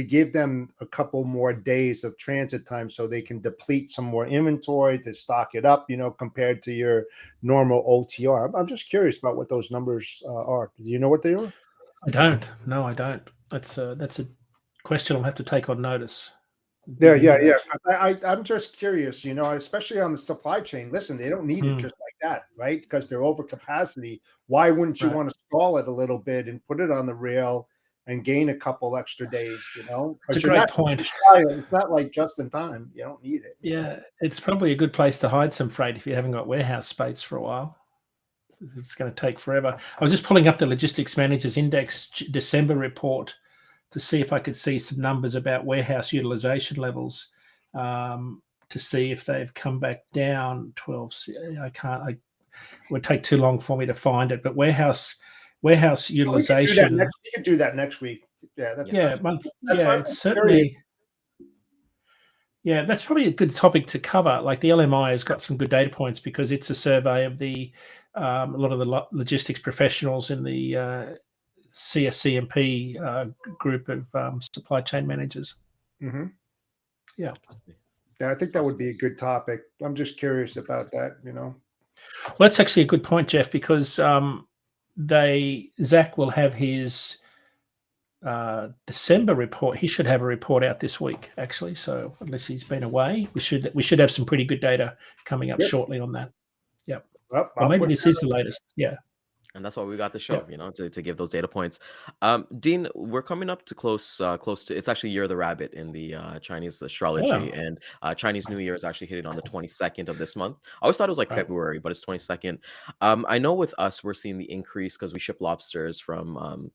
give them a couple more days of transit time so they can deplete some more inventory to stock it up, compared to your normal OTR. I'm just curious about what those numbers are. Do you know what they are? I don't. No, I don't. That's a question I'll have to take on notice. Yeah. I'm just curious, especially on the supply chain. Listen, they don't need it just like that, right? Because they're over capacity. Why wouldn't you want to stall it a little bit and put it on the rail and gain a couple extra days? It's a great point. It's not like just in time. You don't need it. Yeah, it's probably a good place to hide some freight if you haven't got warehouse space for a while. It's going to take forever. I was just pulling up the Logistics Managers Index December report to see if I could see some numbers about warehouse utilization levels, to see if they've come back down 12. I can't. It would take too long for me to find it. But warehouse utilization. We can do that next week. Yeah, it's certainly. Yeah, that's probably a good topic to cover. Like the LMI has got some good data points because it's a survey of a lot of the logistics professionals in the CSCMP group of supply chain managers. Mm-hmm. Yeah, I think that would be a good topic. I'm just curious about that. Well, that's actually a good point, Jeff, because Zach will have his December report. He should have a report out this week, actually. So unless he's been away, we should have some pretty good data coming up shortly on that. Yeah. Well, maybe this is the latest. Yeah. And that's why we got the show, to give those data points. Dean, we're coming up to close to, it's actually Year of the Rabbit in the Chinese astrology, and Chinese New Year is actually hitting on the 22nd of this month. I always thought it was like February, but it's 22nd. I know with us, we're seeing the increase because we ship lobsters from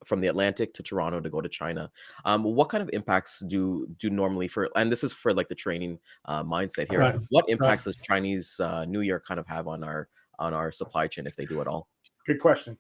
the Atlantic to Toronto to go to China. What kind of impacts do normally and this is for like the training mindset here. What impacts does Chinese New Year kind of have on our supply chain, if they do at all? Good question.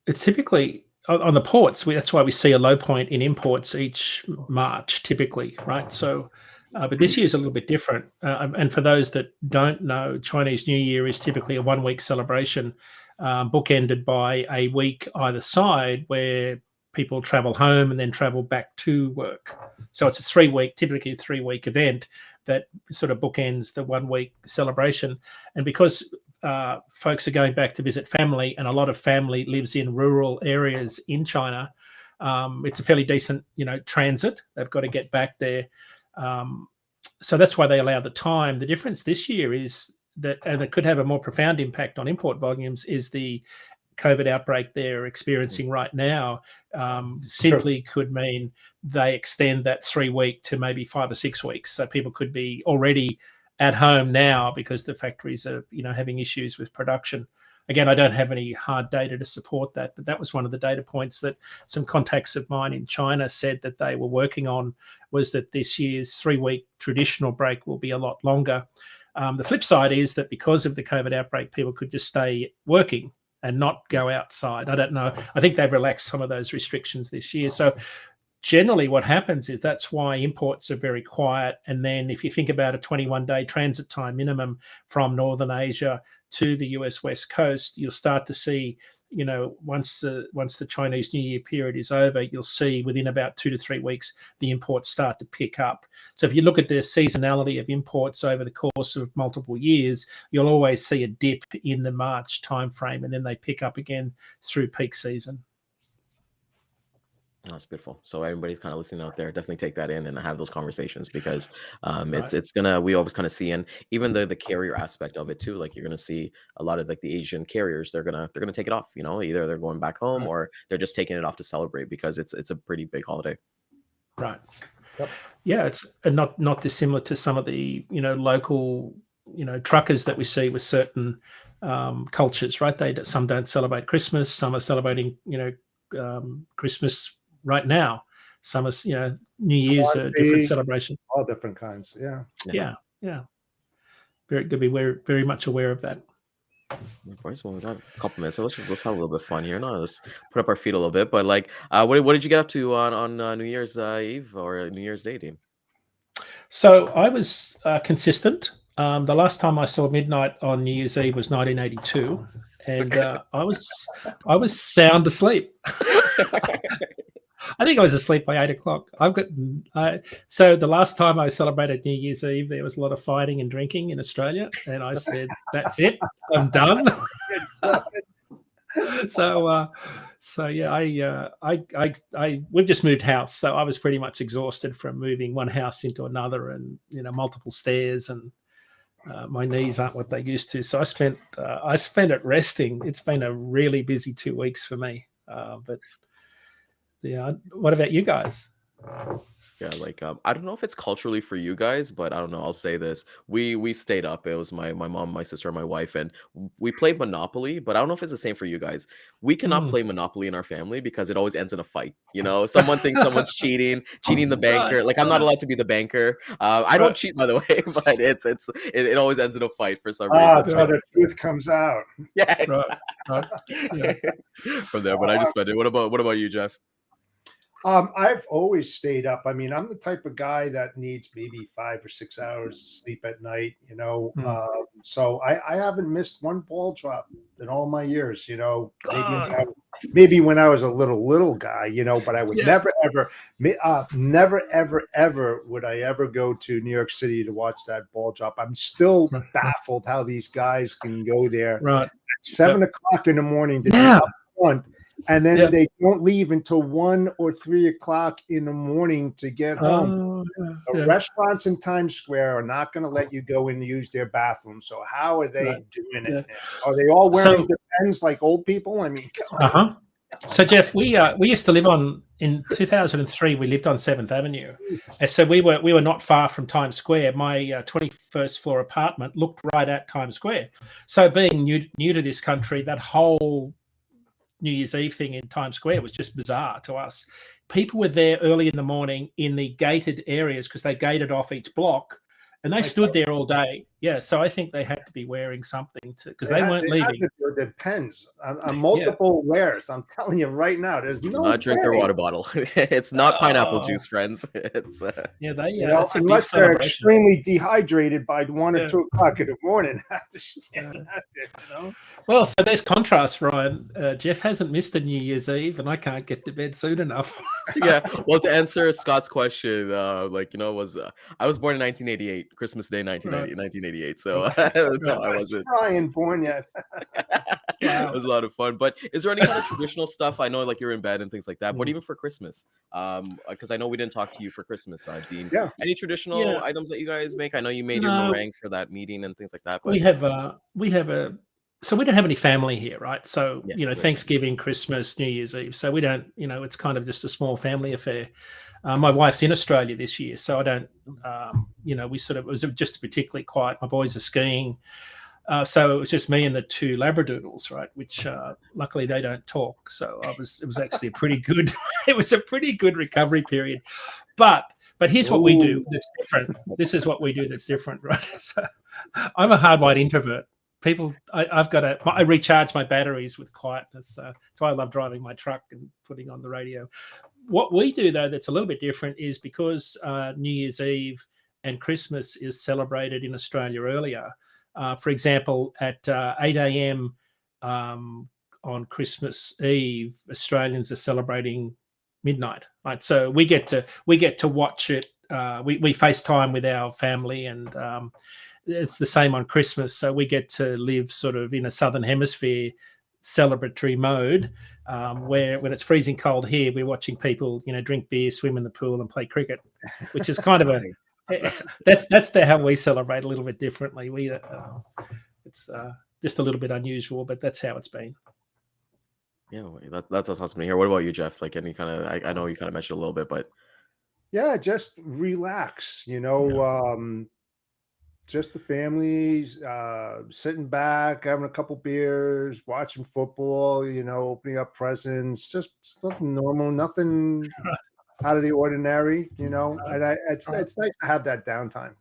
It's typically on the ports. That's why we see a low point in imports each March, typically, right? So, but this year is a little bit different. And for those that don't know, Chinese New Year is typically a 1-week celebration, bookended by a week either side, where people travel home and then travel back to work. So it's typically a 3-week event that sort of bookends the 1-week celebration. And because folks are going back to visit family, and a lot of family lives in rural areas in China, it's a fairly decent, transit. They've got to get back there. So that's why they allow the time. The difference this year is that, and it could have a more profound impact on import volumes, is the COVID outbreak they're experiencing right now simply could mean they extend that 3 week to maybe 5 or 6 weeks. So people could be already at home now because the factories are, having issues with production. Again, I don't have any hard data to support that, but that was one of the data points that some contacts of mine in China said that they were working on, was that this year's 3 week traditional break will be a lot longer. The flip side is that because of the COVID outbreak, people could just stay working and not go outside. I don't know. I think they've relaxed some of those restrictions this year. So generally what happens is that's why imports are very quiet. And then if you think about a 21-day transit time minimum from Northern Asia to the US West Coast, you'll start to see, once the Chinese New Year period is over, you'll see within about 2 to 3 weeks, the imports start to pick up. So if you look at the seasonality of imports over the course of multiple years, you'll always see a dip in the March timeframe, and then they pick up again through peak season. Oh, that's beautiful. So everybody's kind of listening out there, definitely take that in and have those conversations, because Right. we always kind of see, and even the carrier aspect of it too, like you're gonna see a lot of like the Asian carriers, they're gonna take it off, either they're going back home Right. or they're just taking it off to celebrate, because it's a pretty big holiday. Right. Yep. Yeah, it's not dissimilar to some of the local truckers that we see with certain cultures, right? Some don't celebrate Christmas, some are celebrating Christmas right now. Some are New Year's a different Quantity, celebration. all different kinds. Yeah. Yeah. Very good. We're very much aware of that. Of course, well, we got a couple minutes, so let's have a little bit of fun here. No, let's put up our feet a little bit. But like, what did you get up to on New Year's Eve or New Year's Day, Dean? So I was consistent. The last time I saw midnight on New Year's Eve was 1982, and I was sound asleep. I think I was asleep by 8 o'clock. So the last time I celebrated New Year's Eve, there was a lot of fighting and drinking in Australia, and I said, "That's it, I'm done." So yeah, we've just moved house, so I was pretty much exhausted from moving one house into another, and multiple stairs, and my knees aren't what they used to. So I spent it resting. It's been a really busy 2 weeks for me, but. Yeah. What about you guys? Yeah, like I don't know if it's culturally for you guys, but I don't know. I'll say this: we stayed up. It was my mom, my sister, and my wife, and we played Monopoly. But I don't know if it's the same for you guys. We cannot Mm. play Monopoly in our family because it always ends in a fight. Someone thinks someone's cheating the banker. Like I'm not allowed to be the banker. I don't Right. cheat, by the way, but it always ends in a fight for some Ah, reason. so the truth comes out. Yeah, Right. Right. Yeah. from there. But I just spent it. What about you, Jeff? I've always stayed up. I mean, I'm the type of guy that needs maybe 5 or 6 hours of sleep at night, Mm. So I haven't missed one ball drop in all my years, God. maybe when I was a little guy, but I would Yeah. never ever would I ever go to New York City to watch that ball drop. I'm still Right. baffled how these guys can go there Right. at 7 o'clock in the morning to be Yeah. up front. And then Yeah. they don't leave until 1 or 3 o'clock in the morning to get home. Oh, The yeah. restaurants in Times Square are not going to let you go in and use their bathroom. So how are they Right. doing Yeah. it now? Are they all wearing So, Depends like old people? I mean, come on. uh-huh. So Jeff, we used to live in 2003. We lived on 7th Avenue, and so we were not far from Times Square. My 21st floor apartment looked right at Times Square. So being new to this country, that whole New Year's Eve thing in Times Square was just bizarre to us. People were there early in the morning in the gated areas because they gated off each block, and they stood there all day. Yeah, so I think they had to be wearing something because they weren't They had leaving. the Depends on multiple wears. I'm telling you right now, there's Do no not drink their way. water bottle. It's not pineapple Oh, juice, friends. It's yeah, it's a big Unless they're celebration. extremely dehydrated by 1 or Yeah. 2 o'clock in the morning, I understand Yeah. that. Well, so there's contrast, Ryan. Jeff hasn't missed a New Year's Eve, and I can't get to bed soon enough. Yeah. Well, to answer Scott's question, was I was born in 1988, Christmas Day, Right. 1988. So Right. no, I Was wasn't. Brian born yet? It Wow. was a lot of fun. But is there any kind of traditional stuff? I know, like you're in bed and things like that. But Mm. even for Christmas, because I know we didn't talk to you for Christmas, Dean. Yeah. Any traditional Yeah. items that you guys make? I know you made your No, meringue for that meeting and things like that. we But have a so we don't have any family here, right? So, Yeah, makes sense. Thanksgiving, Christmas, New Year's Eve. So we don't, it's kind of just a small family affair. My wife's in Australia this year, so I don't, we sort of, it was just particularly quiet. My boys are skiing. So it was just me and the two Labradoodles, right? Which luckily they don't talk. So it was actually a pretty good, it was a pretty good recovery period. But here's what we do that's different. This is what we do that's different, right? So I'm a hardwired introvert. I recharge my batteries with quietness. That's why I love driving my truck and putting on the radio. What we do though, that's a little bit different, is because New Year's Eve and Christmas is celebrated in Australia earlier. For example, at 8 a.m. On Christmas Eve, Australians are celebrating midnight. Right, so we get to watch it. We FaceTime with our family, and it's the same on Christmas. So we get to live sort of in a southern hemisphere celebratory mode, where when it's freezing cold here, we're watching people, drink beer, swim in the pool, and play cricket, which is kind of a that's how we celebrate a little bit differently. It's just a little bit unusual, but that's how it's been. Yeah, that's awesome to hear. What about you, Jeff? Like any kind of, I know you kind of mentioned a little bit, but Yeah, just relax, just the families, sitting back, having a couple beers, watching football, opening up presents, just something normal, nothing out of the ordinary, and it's nice to have that downtime,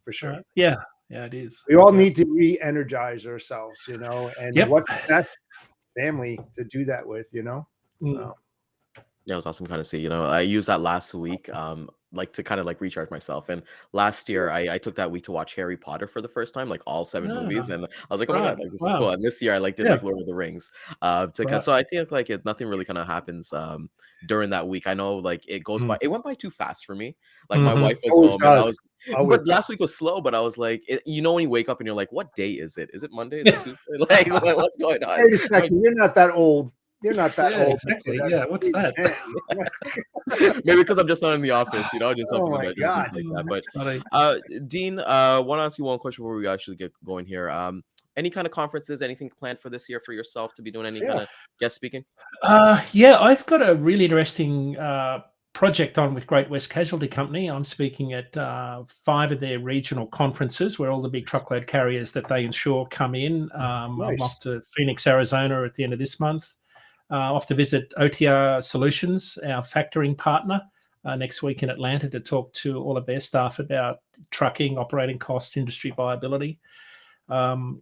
for sure. Yeah, it is. We all need to re-energize ourselves, and Yep. what's that family to do that with, So. yeah, it was awesome kind of see. I used that last week, like to kind of like recharge myself. And last year, I took that week to watch Harry Potter for the first time, like all 7 movies, and I was like, oh my god, like this is cool. And this year, I did like Lord of the Rings. So I think like nothing really kind of happens during that week. I know like it goes by. It went by too fast for me. Like my wife was Always home, and I does. was. But last week was slow. But I was like, when you wake up and you're like, what day is it? Is it Monday? Is it Tuesday? Like, what's going on? Wait a second, you're not that old. You're not that old. Exactly. Yeah, what's that? Maybe because I'm just not in the office, just up Oh in the my bedroom, God. things like that. But Dean, want to ask you one question before we actually get going here. Any kind of conferences, anything planned for this year for yourself to be doing any kind of guest speaking? Yeah, I've got a really interesting project on with Great West Casualty Company. I'm speaking at 5 of their regional conferences where all the big truckload carriers that they insure come in. Nice. I'm off to Phoenix, Arizona at the end of this month. Off to visit OTR Solutions, our factoring partner, next week in Atlanta to talk to all of their staff about trucking, operating cost, industry viability. Stifel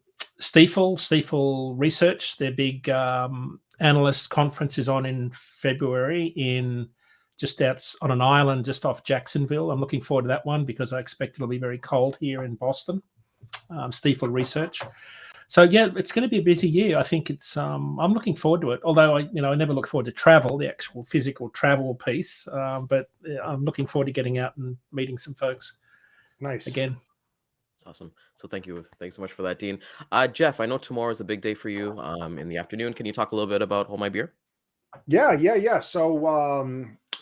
Research, their big analyst conference is on in February just out on an island just off Jacksonville. I'm looking forward to that one because I expect it'll be very cold here in Boston. Stifel Research. So yeah, it's going to be a busy year. I think it's. I'm looking forward to it. Although I never look forward to travel, the actual physical travel piece. But I'm looking forward to getting out and meeting some folks. Nice. Again. That's awesome. So thanks so much for that, Dean. Jeff, I know tomorrow is a big day for you. In the afternoon, can you talk a little bit about Hold My Beer? Yeah. So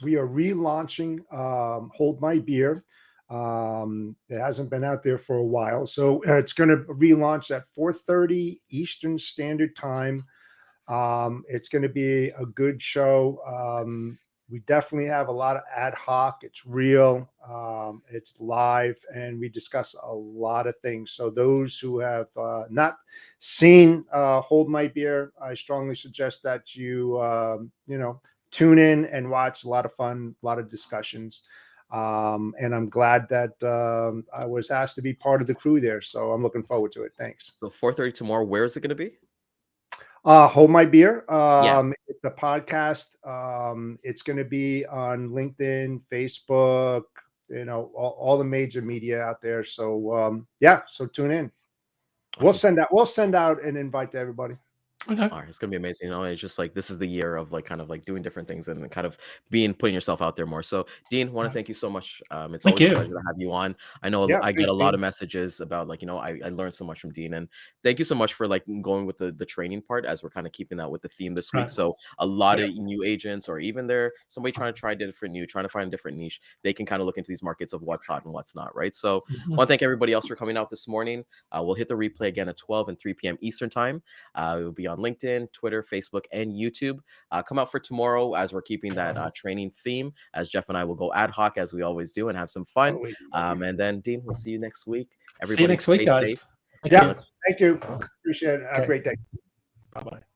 we are relaunching Hold My Beer. It hasn't been out there for a while, so it's going to relaunch at 4:30 Eastern Standard Time. It's going to be a good show. We definitely have a lot of ad hoc. It's real. It's live, and we discuss a lot of things. So those who have not seen Hold My Beer, I strongly suggest that you tune in and watch. A lot of fun, a lot of discussions. And I'm glad that I was asked to be part of the crew there. So I'm looking forward to it. Thanks. So 4:30 tomorrow. Where is it going to be? Hold My Beer. Yeah. The podcast. It's going to be on LinkedIn, Facebook, all the major media out there. So so tune in. Awesome. We'll send out an invite to everybody. Okay. All right, it's gonna be amazing. You know, it's just like this is the year of like kind of like doing different things and kind of putting yourself out there more. So, Dean, want to thank you so much. It's Thank always a you. pleasure to have you on. I know Yeah, I get thanks, a lot Dean. of messages about like, I learned so much from Dean, and thank you so much for like going with the training part as we're kind of keeping that with the theme this week. Right. So a lot Yeah. of new agents or even there somebody trying to try different new, trying to find a different niche, they can kind of look into these markets of what's hot and what's not, right? So I want Mhm. to thank everybody else for coming out this morning. We'll hit the replay again at 12 and 3 p.m. Eastern time. It will be on LinkedIn, Twitter, Facebook, and YouTube. Come out for tomorrow as we're keeping that training theme, as Jeff and I will go ad hoc as we always do and have some fun. Totally. And then, Dean, we'll see you next week. See you Everybody next week, stay guys. safe. Thank And Yeah. you. let's Thank you. Appreciate it. Have a Okay. great day. Bye bye.